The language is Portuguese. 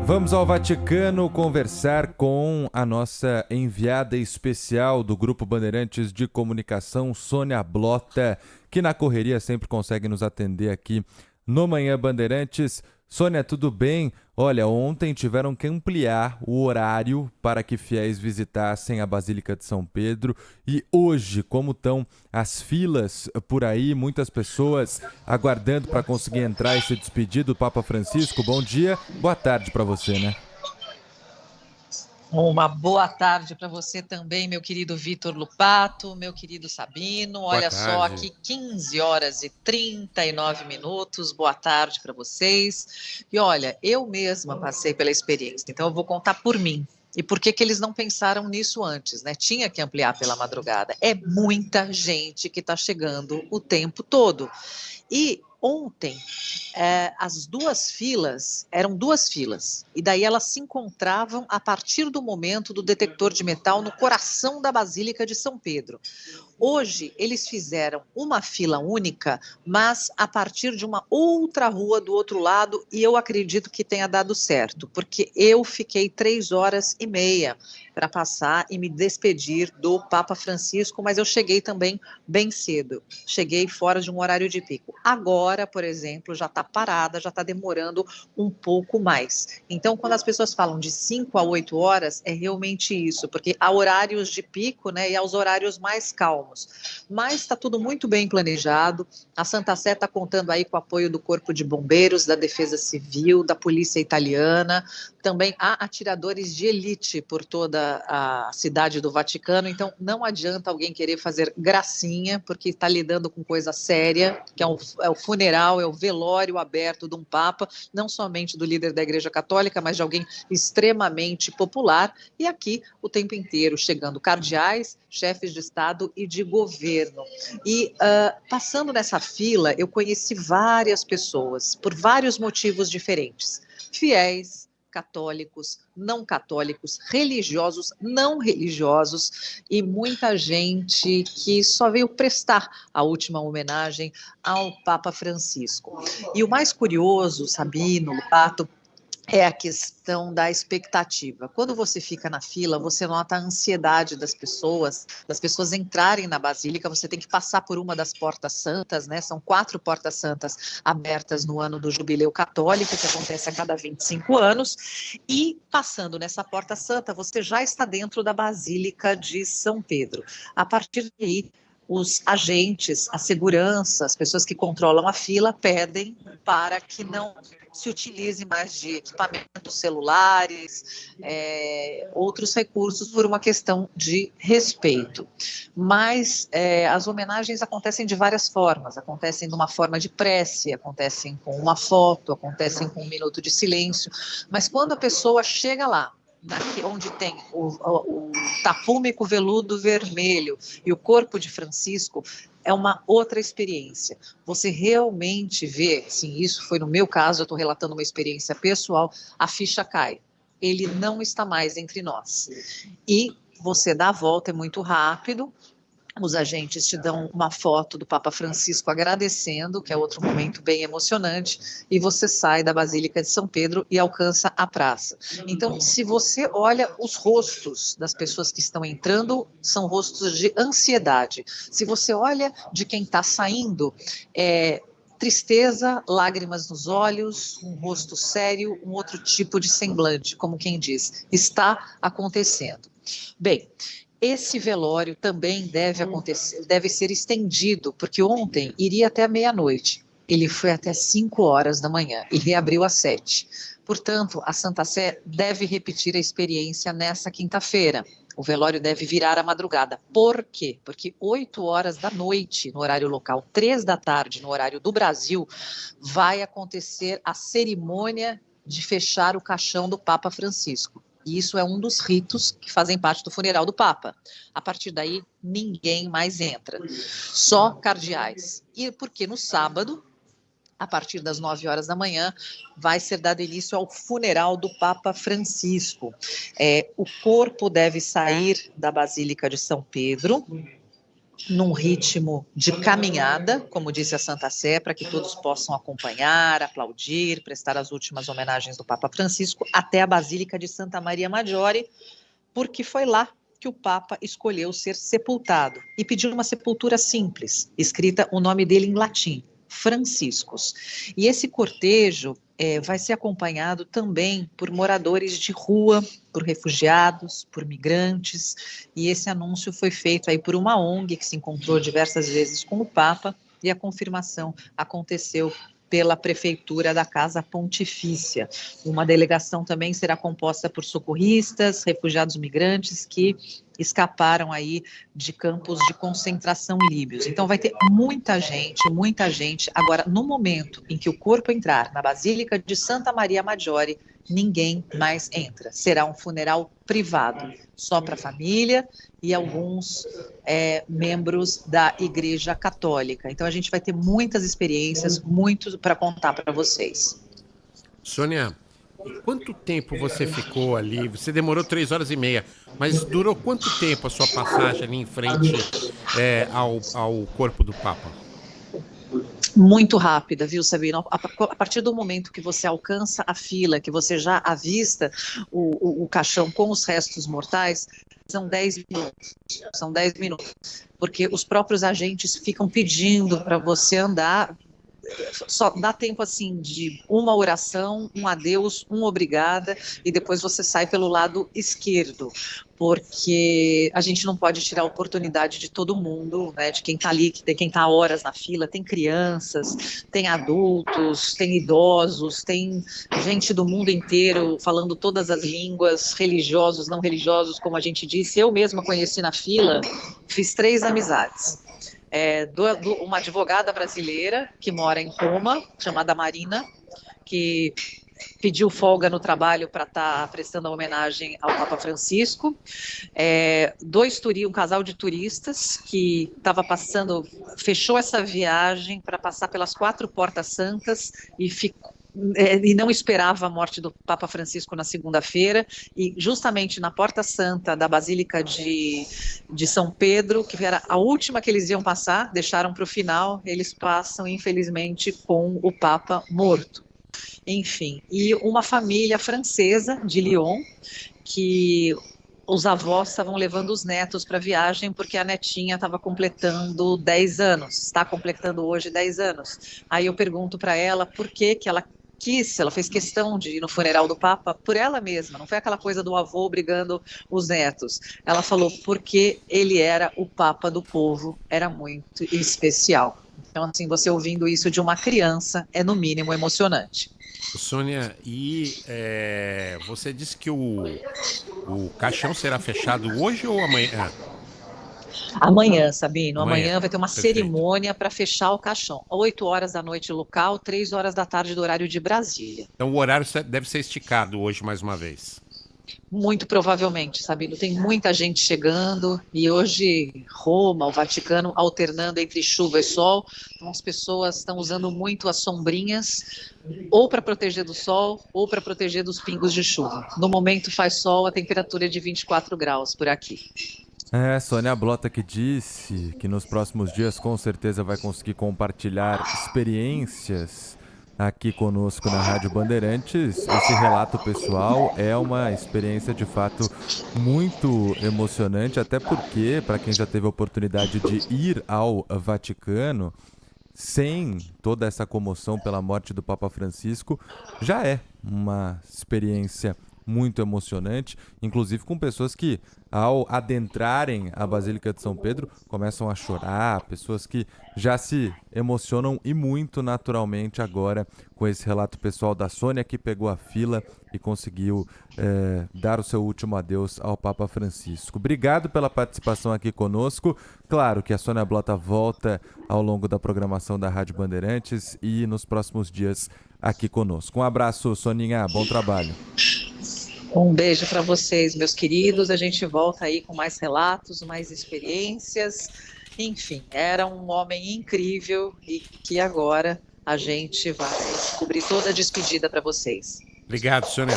Vamos ao Vaticano conversar com a nossa enviada especial do Grupo Bandeirantes de Comunicação, Sônia Blota, que na correria sempre consegue nos atender aqui no Manhã Bandeirantes. Sônia, tudo bem? Olha, ontem tiveram que ampliar o horário para que fiéis visitassem a Basílica de São Pedro. E hoje, como estão as filas por aí, muitas pessoas aguardando para conseguir entrar e se despedir do Papa Francisco. Bom dia, boa tarde para você, né? Uma boa tarde para você também, meu querido Vitor Lupato, meu querido Sabino. Boa Olha só, tarde. aqui 15 horas e 39 minutos. Boa tarde para vocês. E olha, eu mesma passei pela experiência, então eu vou contar por mim. E por que eles não pensaram nisso antes, né? Tinha que ampliar pela madrugada. É muita gente que está chegando o tempo todo. E ontem, as duas filas, eram duas filas, e daí elas se encontravam a partir do momento do detector de metal no coração da Basílica de São Pedro. Hoje, eles fizeram uma fila única, mas a partir de uma outra rua do outro lado, e eu acredito que tenha dado certo, porque eu fiquei 3 horas e meia para passar e me despedir do Papa Francisco, mas eu cheguei também bem cedo, cheguei fora de um horário de pico. Agora, por exemplo, já está parada, já está demorando um pouco mais. Então, quando as pessoas falam de 5 a 8 horas, é realmente isso, porque há horários de pico, né, e há os horários mais calmos. Mas está tudo muito bem planejado. A Santa Sé está contando aí com o apoio do Corpo de Bombeiros, da Defesa Civil, da Polícia Italiana. Também há atiradores de elite por toda a cidade do Vaticano. Então, não adianta alguém querer fazer gracinha, porque está lidando com coisa séria, que é o funeral, é o velório aberto de um Papa, não somente do líder da Igreja Católica, mas de alguém extremamente popular. E aqui, o tempo inteiro, chegando cardeais, chefes de Estado e de governo. E passando nessa fila, eu conheci várias pessoas, por vários motivos diferentes. Fiéis, católicos, não católicos, religiosos, não religiosos, e muita gente que só veio prestar a última homenagem ao Papa Francisco. E o mais curioso, Sabino, Lupato, é a questão da expectativa. Quando você fica na fila, você nota a ansiedade das pessoas entrarem na Basílica, você tem que passar por uma das portas santas, né? São 4 portas santas abertas no ano do Jubileu Católico, que acontece a cada 25 anos, e passando nessa porta santa, você já está dentro da Basílica de São Pedro. A partir daí, os agentes, a segurança, as pessoas que controlam a fila pedem para que não se utilize mais de equipamentos celulares, outros recursos, por uma questão de respeito. Mas as homenagens acontecem de várias formas, acontecem de uma forma de prece, acontecem com uma foto, acontecem com um minuto de silêncio, mas quando a pessoa chega lá, onde tem o tapume com veludo vermelho e o corpo de Francisco, é uma outra experiência. Você realmente vê, sim, isso foi no meu caso, eu estou relatando uma experiência pessoal, a ficha cai. Ele não está mais entre nós. E você dá a volta, é muito rápido. Os agentes te dão uma foto do Papa Francisco agradecendo, que é outro momento bem emocionante, e você sai da Basílica de São Pedro e alcança a praça. Então, se você olha os rostos das pessoas que estão entrando, são rostos de ansiedade. Se você olha de quem está saindo, tristeza, lágrimas nos olhos, um rosto sério, um outro tipo de semblante, como quem diz, está acontecendo. Bem, esse velório também deve ser estendido, porque ontem iria até meia-noite. Ele foi até 5 horas da manhã e reabriu às 7. Portanto, a Santa Sé deve repetir a experiência nessa quinta-feira. O velório deve virar à madrugada. Por quê? Porque 8 horas da noite, no horário local, 3 da tarde, no horário do Brasil, vai acontecer a cerimônia de fechar o caixão do Papa Francisco. E isso é um dos ritos que fazem parte do funeral do Papa. A partir daí, ninguém mais entra, só cardeais. E porque no sábado, a partir das 9 horas da manhã, vai ser dado início ao funeral do Papa Francisco. O corpo deve sair da Basílica de São Pedro, num ritmo de caminhada, como disse a Santa Sé, para que todos possam acompanhar, aplaudir, prestar as últimas homenagens do Papa Francisco até a Basílica de Santa Maria Maggiore, porque foi lá que o Papa escolheu ser sepultado e pediu uma sepultura simples, escrita o nome dele em latim, Franciscus. E esse cortejo vai ser acompanhado também por moradores de rua, por refugiados, por migrantes, e esse anúncio foi feito aí por uma ONG que se encontrou diversas vezes com o Papa, e a confirmação aconteceu pela Prefeitura da Casa Pontifícia. Uma delegação também será composta por socorristas, refugiados migrantes que escaparam aí de campos de concentração líbios. Então vai ter muita gente, muita gente. Agora, no momento em que o corpo entrar na Basílica de Santa Maria Maggiore, ninguém mais entra. Será um funeral privado, só para a família e alguns membros da Igreja Católica. Então a gente vai ter muitas experiências, muito para contar para vocês. Sônia, quanto tempo você ficou ali? Você demorou 3 horas e meia, mas durou quanto tempo a sua passagem ali em frente ao corpo do Papa? Muito rápida, viu, Sabino? A partir do momento que você alcança a fila, que você já avista o caixão com os restos mortais, são 10 minutos. São 10 minutos. Porque os próprios agentes ficam pedindo para você andar. Só dá tempo assim de uma oração, um adeus, um obrigada, e depois você sai pelo lado esquerdo, porque a gente não pode tirar a oportunidade de todo mundo, né, de quem está ali, de quem está horas na fila. Tem crianças, tem adultos, tem idosos, tem gente do mundo inteiro falando todas as línguas, religiosos, não religiosos, como a gente disse. Eu mesma conheci na fila, fiz 3 amizades. Uma advogada brasileira que mora em Roma, chamada Marina, que pediu folga no trabalho para estar prestando homenagem ao Papa Francisco. Um casal de turistas que estava fechou essa viagem para passar pelas 4 Portas Santas e não esperava a morte do Papa Francisco na segunda-feira, e justamente na Porta Santa da Basílica de São Pedro, que era a última que eles iam passar, deixaram para o final, eles passam, infelizmente, com o Papa morto. Enfim, e uma família francesa de Lyon, que os avós estavam levando os netos para a viagem porque a netinha estava completando 10 anos, está completando hoje 10 anos. Aí eu pergunto para ela por que ela fez questão de ir no funeral do Papa por ela mesma, não foi aquela coisa do avô obrigando os netos. Ela falou porque ele era o Papa do povo, era muito especial. Então, assim, você ouvindo isso de uma criança é no mínimo emocionante. Sônia, você disse que o caixão será fechado hoje ou amanhã? Amanhã, Sabino, amanhã vai ter uma Perfeito. cerimônia para fechar o caixão. 8 horas da noite local, 3 horas da tarde do horário de Brasília. Então o horário deve ser esticado hoje mais uma vez. Muito provavelmente, Sabino, tem muita gente chegando e hoje Roma, o Vaticano, alternando entre chuva e sol, então as pessoas estão usando muito as sombrinhas, ou para proteger do sol, ou para proteger dos pingos de chuva. No momento faz sol, a temperatura é de 24 graus por aqui. Sônia Blota que disse que nos próximos dias com certeza vai conseguir compartilhar experiências aqui conosco na Rádio Bandeirantes. Esse relato pessoal é uma experiência de fato muito emocionante, até porque, para quem já teve a oportunidade de ir ao Vaticano, sem toda essa comoção pela morte do Papa Francisco, já é uma experiência muito emocionante, inclusive com pessoas que, ao adentrarem a Basílica de São Pedro, começam a chorar, pessoas que já se emocionam e muito naturalmente agora com esse relato pessoal da Sônia, que pegou a fila e conseguiu dar o seu último adeus ao Papa Francisco. Obrigado pela participação aqui conosco. Claro que a Sônia Blota volta ao longo da programação da Rádio Bandeirantes e nos próximos dias aqui conosco. Um abraço, Soninha, bom trabalho. Um beijo para vocês, meus queridos. A gente volta aí com mais relatos, mais experiências. Enfim, era um homem incrível e que agora a gente vai cobrir toda a despedida para vocês. Obrigado, Sônia.